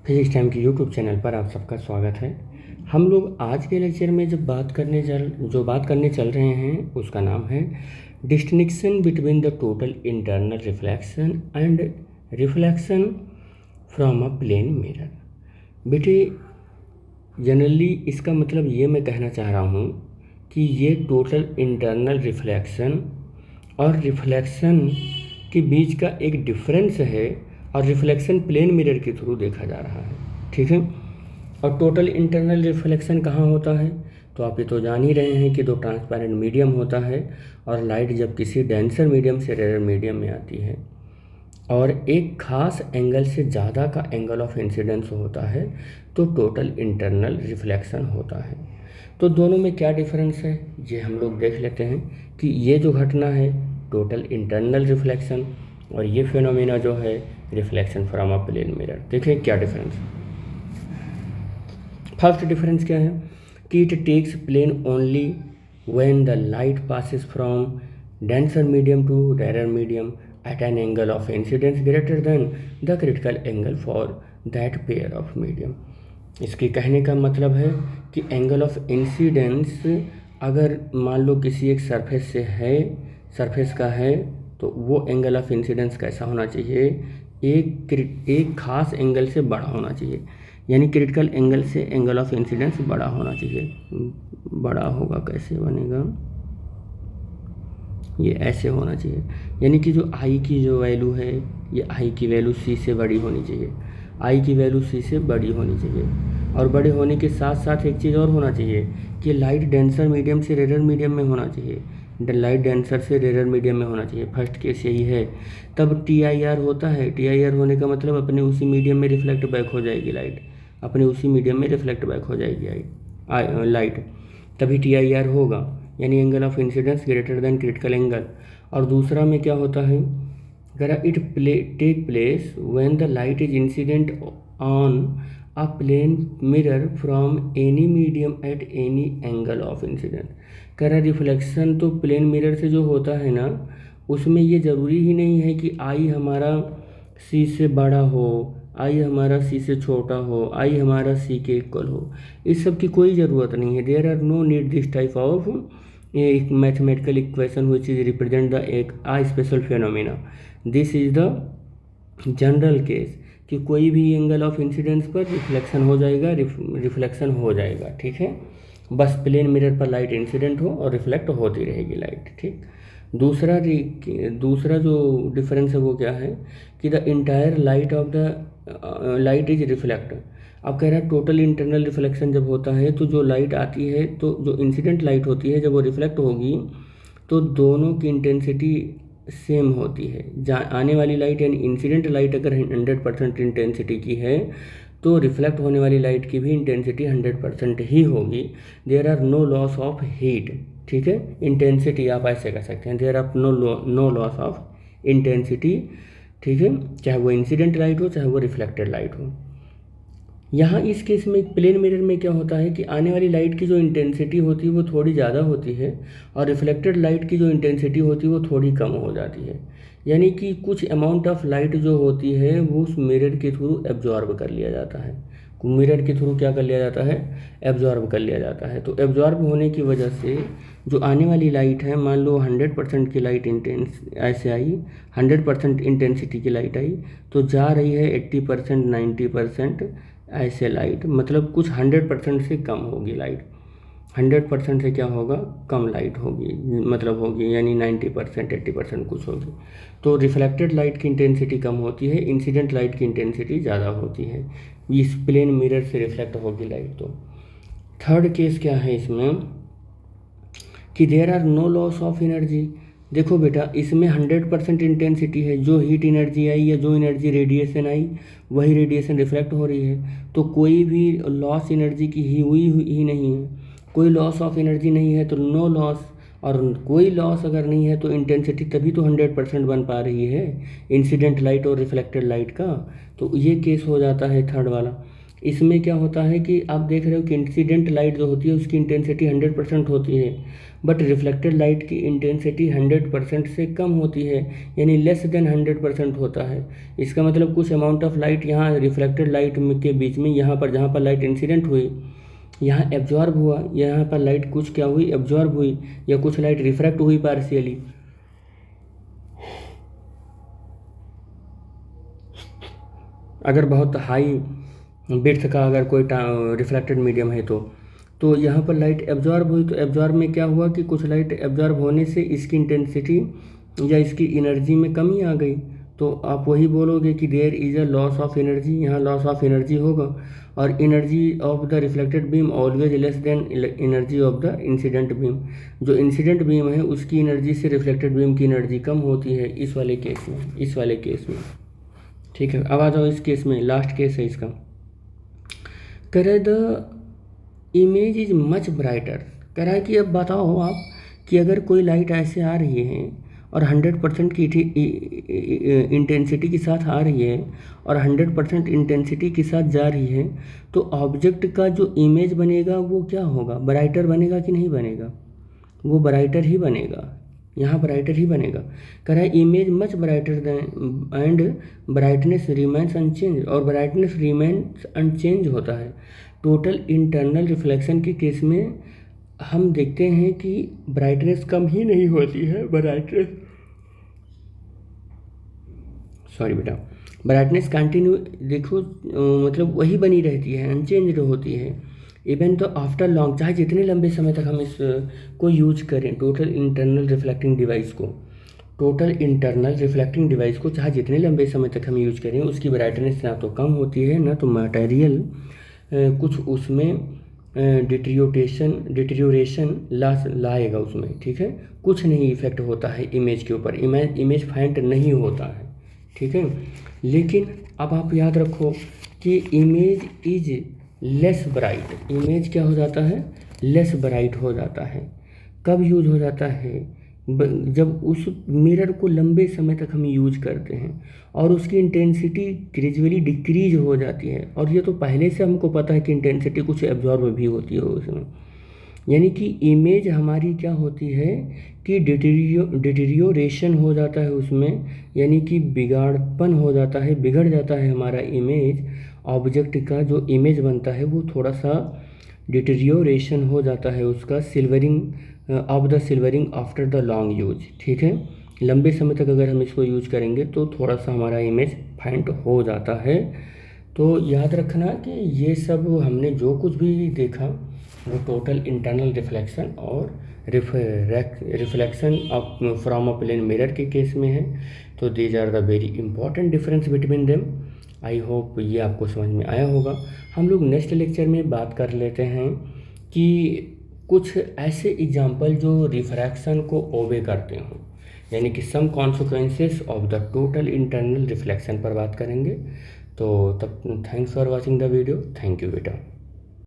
Physics time के YouTube channel पर आप सबका स्वागत है। हम लोग आज के लेक्चर में बात करने चल रहे हैं उसका नाम है distinction between the total internal reflection and reflection from a plane mirror. बेटे, जनरली इसका मतलब ये मैं कहना चाह रहा हूँ कि ये टोटल इंटरनल रिफ्लेक्शन और रिफ्लेक्शन के बीच का एक डिफरेंस है और रिफ्लेक्शन प्लेन मिरर के थ्रू देखा जा रहा है। ठीक है। और टोटल इंटरनल रिफ्लेक्शन कहाँ होता है? तो आप ये तो जान ही रहे हैं कि दो ट्रांसपेरेंट मीडियम होता है और लाइट जब किसी डेंसर मीडियम से रेयर मीडियम में आती है और एक खास एंगल से ज़्यादा का एंगल ऑफ इंसिडेंस होता है तो टोटल इंटरनल रिफ्लेक्शन होता है। तो दोनों में क्या डिफरेंस है ये हम लोग देख लेते हैं कि ये जो घटना है टोटल इंटरनल रिफ्लेक्शन और ये फिनोमेना जो है reflection from a plane mirror. देखें क्या डिफरेंस। फर्स्ट डिफरेंस क्या है कि it takes place only when the light passes from denser medium to rarer medium at an angle of incidence greater than the critical angle for that pair of medium। इसके कहने का मतलब है कि angle of incidence अगर मान लो किसी एक सरफेस का है तो वो एंगल ऑफ इंसिडेंस कैसा होना चाहिए, एक खास एंगल से बड़ा होना चाहिए, यानी क्रिटिकल एंगल से एंगल ऑफ इंसिडेंस बड़ा होना चाहिए। बड़ा होगा कैसे बनेगा, ये ऐसे होना चाहिए, यानी कि जो आई की जो वैल्यू है ये आई की वैल्यू सी से बड़ी होनी चाहिए, आई की वैल्यू सी से बड़ी होनी चाहिए। और बड़े होने के साथ साथ एक चीज़ और होना चाहिए कि लाइट डेंसर मीडियम से रेयर मीडियम में होना चाहिए, लाइट डेंसर से रेयर मीडियम में होना चाहिए। फर्स्ट केस यही है। तब टी आई आर होता है, टी आई आर होने का मतलब अपने उसी मीडियम में रिफ्लेक्ट बैक हो जाएगी लाइट, अपने उसी मीडियम में रिफ्लेक्ट बैक हो जाएगी लाइट, तभी टी आई आर होगा, यानी angle of incidence greater than critical angle. और दूसरा में क्या होता है, अगर it take place when the light is incident on a plane mirror from any medium at any angle of incidence. कह रहा रिफ्लेक्शन तो प्लेन मिरर से जो होता है ना उसमें ये ज़रूरी ही नहीं है कि आई हमारा सी से बड़ा हो, आई हमारा सी से छोटा हो, आई हमारा सी के इक्वल हो, इस सब की कोई ज़रूरत नहीं है। There are no need this type of एक mathematical equation which is represent the एक ah special phenomena. This is the general case कि कोई भी एंगल ऑफ इंसिडेंस पर रिफ्लेक्शन हो जाएगा, रिफ्लेक्शन हो जाएगा। ठीक है, बस प्लेन मिरर पर लाइट इंसिडेंट हो और रिफ्लेक्ट होती रहेगी लाइट। ठीक। दूसरा जो डिफरेंस है वो क्या है कि the entire light of the light is reflect. अब कह रहा है टोटल इंटरनल रिफ्लेक्शन जब होता है तो जो लाइट आती है, तो जो इंसिडेंट लाइट होती है जब वो रिफ्लेक्ट होगी तो दोनों की इंटेंसिटी सेम होती है। आने वाली लाइट यानी इंसिडेंट लाइट अगर 100% इंटेंसिटी की है तो रिफ्लेक्ट होने वाली लाइट की भी इंटेंसिटी 100% ही होगी। There are no loss of heat. ठीक है, इंटेंसिटी आप ऐसे कह सकते हैं, there are no loss of intensity. ठीक है, चाहे वो इंसिडेंट लाइट हो चाहे वो रिफ्लेक्टेड लाइट हो। यहाँ इस केस में प्लेन मिरर में क्या होता है कि आने वाली लाइट की जो इंटेंसिटी होती है वो थोड़ी ज़्यादा होती है और रिफ्लेक्टेड लाइट की जो इंटेंसिटी होती है वो थोड़ी कम हो जाती है, यानी कि कुछ अमाउंट ऑफ लाइट जो होती है वो उस मिरर के थ्रू एब्जॉर्ब कर लिया जाता है। मिरर के थ्रू क्या कर लिया जाता है, एब्जॉर्ब कर लिया जाता है। तो एब्जॉर्ब होने की वजह से जो आने वाली लाइट है, मान लो 100% की लाइट ऐसे आई, 100% इंटेंसिटी की लाइट आई तो जा रही है 80% 90% ऐसे लाइट, मतलब कुछ 100% से कम होगी लाइट, 100% से क्या होगा, कम लाइट होगी, मतलब होगी यानी 90% 80% कुछ होगी। तो रिफ्लेक्टेड लाइट की इंटेंसिटी कम होती है, इंसिडेंट लाइट की इंटेंसिटी ज़्यादा होती है, इस प्लेन मिरर से रिफ्लेक्ट होगी लाइट। तो थर्ड केस क्या है इसमें कि there are no loss of energy. देखो बेटा, इसमें 100% इंटेंसिटी है, जो हीट एनर्जी आई या जो एनर्जी रेडिएशन आई वही रेडिएशन रिफ्लेक्ट हो रही है, तो कोई भी लॉस एनर्जी की हुई ही नहीं है, कोई लॉस ऑफ एनर्जी नहीं है तो नो लॉस, और कोई लॉस अगर नहीं है तो इंटेंसिटी तभी तो 100% बन पा रही है इंसिडेंट लाइट और रिफ्लेक्टेड लाइट का। तो ये केस हो जाता है थर्ड वाला। इसमें क्या होता है कि आप देख रहे हो कि इंसिडेंट लाइट जो होती है उसकी इंटेंसिटी 100% होती है, बट रिफ्लेक्टेड लाइट की इंटेंसिटी 100% से कम होती है, यानी लेस देन 100% होता है। इसका मतलब कुछ अमाउंट ऑफ लाइट यहाँ रिफ्लेक्टेड लाइट के बीच में, यहाँ पर जहाँ पर लाइट इंसिडेंट हुई यहाँ एब्जॉर्ब हुआ, यहाँ पर लाइट कुछ क्या हुई, एब्जॉर्ब हुई, या कुछ लाइट रिफ्रैक्ट हुई पार्शियली। अगर बहुत हाई बिट्स का अगर कोई रिफ्लेक्टेड मीडियम है तो यहाँ पर लाइट एब्जॉर्ब हुई, तो एब्जॉर्ब में क्या हुआ कि कुछ लाइट एब्जॉर्ब होने से इसकी इंटेंसिटी या इसकी एनर्जी में कमी आ गई, तो आप वही बोलोगे कि there is a loss of energy, यहाँ लॉस ऑफ एनर्जी होगा। और energy of the reflected beam always less than energy of the incident beam. जो इंसिडेंट बीम है उसकी एनर्जी से रिफ्लेक्टेड बीम की एनर्जी कम होती है इस वाले केस में, इस वाले केस में। ठीक है, अब आ जाओ इस केस में, लास्ट केस है इसका। कह रहे the image is much brighter. कह रहा है कि अब बताओ आप कि अगर कोई लाइट ऐसे आ रही है और 100% की इंटेंसिटी के साथ आ रही है और 100% इंटेंसिटी के साथ जा रही है, तो ऑब्जेक्ट का जो इमेज बनेगा वो क्या होगा, ब्राइटर बनेगा कि नहीं बनेगा? वो ब्राइटर ही बनेगा, यहाँ ब्राइटर ही बनेगा। कह रहा है image much brighter than and brightness remains unchange, और ब्राइटनेस रिमेन्स अनचेंज होता है। टोटल इंटरनल रिफ्लेक्शन के केस में हम देखते हैं कि ब्राइटनेस कम ही नहीं होती है, ब्राइटनेस सॉरी बेटा, ब्राइटनेस कंटिन्यू देखो मतलब वही बनी रहती है, अनचेंज्ड होती है। इवन तो आफ्टर लॉन्ग, चाहे जितने लंबे समय तक हम इस को यूज करें, टोटल इंटरनल रिफ्लेक्टिंग डिवाइस को, टोटल इंटरनल रिफ्लेक्टिंग डिवाइस को चाहे जितने लंबे समय तक हम यूज करें, उसकी ब्राइटनेस ना तो कम होती है ना तो मटेरियल कुछ उसमें डिटेरियोरेशन लाएगा उसमें। ठीक है, कुछ नहीं इफेक्ट होता है इमेज के ऊपर, इमेज फाइंड नहीं होता है। ठीक है, लेकिन अब आप याद रखो कि image is less bright, image क्या हो जाता है, लेस ब्राइट हो जाता है। कब यूज हो जाता है, जब उस मिरर को लंबे समय तक हम यूज करते हैं और उसकी इंटेंसिटी ग्रेजुअली डिक्रीज हो जाती है। और ये तो पहले से हमको पता है कि इंटेंसिटी कुछ एब्जॉर्ब भी होती है उसमें, यानी कि इमेज हमारी क्या होती है कि डिटेरियोरेशन हो जाता है उसमें, यानी कि बिगाड़पन हो जाता है, बिगड़ जाता है हमारा इमेज। ऑब्जेक्ट का जो इमेज बनता है वो थोड़ा सा डिटेरियोरेशन हो जाता है उसका, silvering of the silvering after the long use. ठीक है, लंबे समय तक अगर हम इसको यूज करेंगे तो थोड़ा सा हमारा इमेज फाइंट हो जाता है। तो याद रखना कि ये सब हमने जो कुछ भी देखा वो टोटल इंटरनल रिफ्लेक्शन और reflection of from a plane mirror के केस में है। तो these are the very important difference between them. I hope ये आपको समझ में आया होगा। हम लोग नेक्स्ट लेक्चर में बात कर लेते हैं कि कुछ ऐसे एग्जाम्पल जो रिफ्रैक्शन को ओबे करते हों, यानी कि some consequences of the total internal reflection पर बात करेंगे। तो तब thanks for watching the video. Thank you बेटा।